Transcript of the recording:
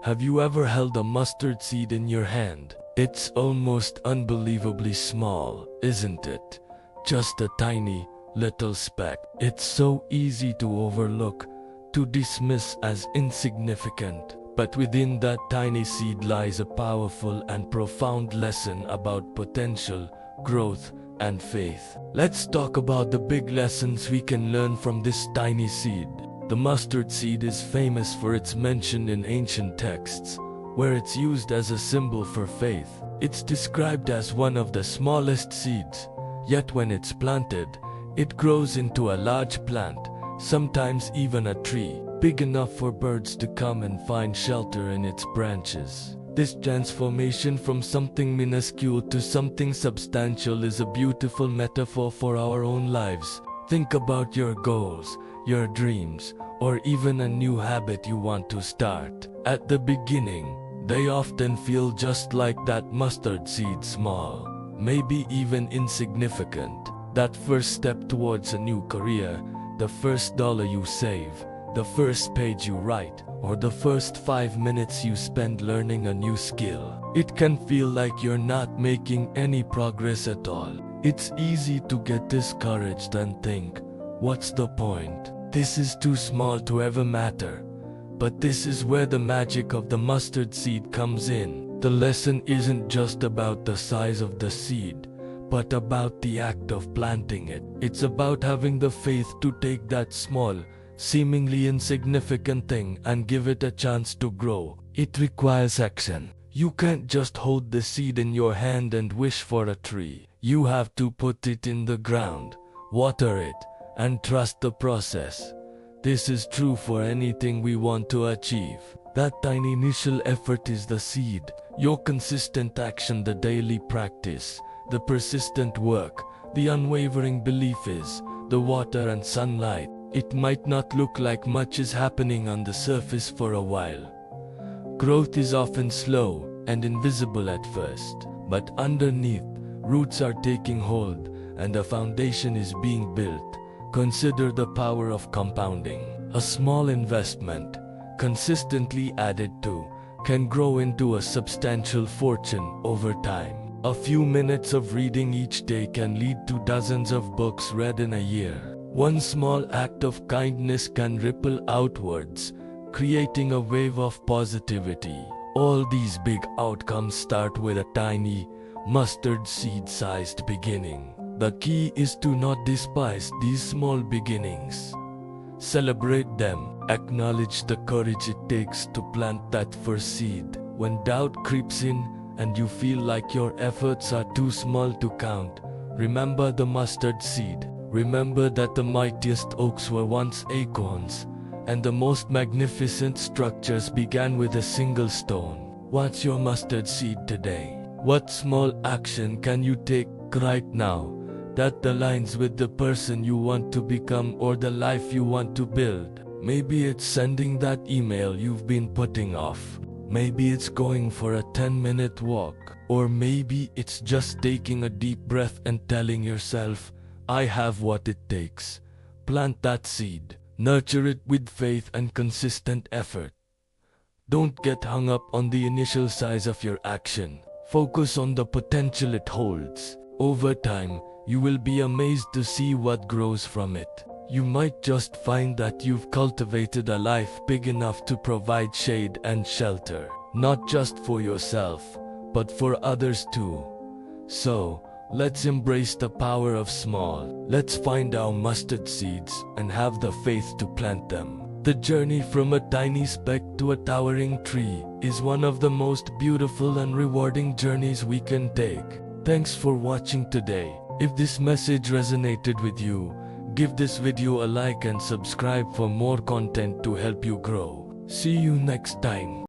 Have you ever held a mustard seed in your hand? It's almost unbelievably small, isn't it? Just a tiny, little speck. It's so easy to overlook, to dismiss as insignificant. But within that tiny seed lies a powerful and profound lesson about potential, growth, and faith. Let's talk about the big lessons we can learn from this tiny seed. The mustard seed is famous for its mention in ancient texts, where it's used as a symbol for faith. It's described as one of the smallest seeds, yet when it's planted, it grows into a large plant, sometimes even a tree, big enough for birds to come and find shelter in its branches. This transformation from something minuscule to something substantial is a beautiful metaphor for our own lives. Think about your goals, your dreams, or even a new habit you want to start. At the beginning, they often feel just like that mustard seed, small, maybe even insignificant. That first step towards a new career, the first dollar you save, the first page you write, or the first 5 minutes you spend learning a new skill. It can feel like you're not making any progress at all. It's easy to get discouraged and think, what's the point? This is too small to ever matter. But this is where the magic of the mustard seed comes in. The lesson isn't just about the size of the seed, but about the act of planting it. It's about having the faith to take that small, seemingly insignificant thing and give it a chance to grow. It requires action. You can't just hold the seed in your hand and wish for a tree. You have to put it in the ground, water it, and trust the process. This is true for anything we want to achieve. That tiny initial effort is the seed. Your consistent action, the daily practice, the persistent work, the unwavering belief is the water and sunlight. It might not look like much is happening on the surface for a while. Growth is often slow and invisible at first, but underneath, roots are taking hold and a foundation is being built. Consider the power of compounding. A small investment, consistently added to, can grow into a substantial fortune over time. A few minutes of reading each day can lead to dozens of books read in a year. One small act of kindness can ripple outwards, creating a wave of positivity. All these big outcomes start with a tiny, mustard seed-sized beginning. The key is to not despise these small beginnings. Celebrate them. Acknowledge the courage it takes to plant that first seed. When doubt creeps in and you feel like your efforts are too small to count, remember the mustard seed. Remember that the mightiest oaks were once acorns, and the most magnificent structures began with a single stone. What's your mustard seed today? What small action can you take right now that aligns with the person you want to become or the life you want to build? Maybe it's sending that email you've been putting off. Maybe it's going for a 10-minute walk. Or maybe it's just taking a deep breath and telling yourself, I have what it takes. Plant that seed. Nurture it with faith and consistent effort. Don't get hung up on the initial size of your action. Focus on the potential it holds. Over time, you will be amazed to see what grows from it. You might just find that you've cultivated a life big enough to provide shade and shelter, not just for yourself, but for others too. So, let's embrace the power of small. Let's find our mustard seeds and have the faith to plant them. The journey from a tiny speck to a towering tree is one of the most beautiful and rewarding journeys we can take. Thanks for watching today. If this message resonated with you, give this video a like and subscribe for more content to help you grow. See you next time.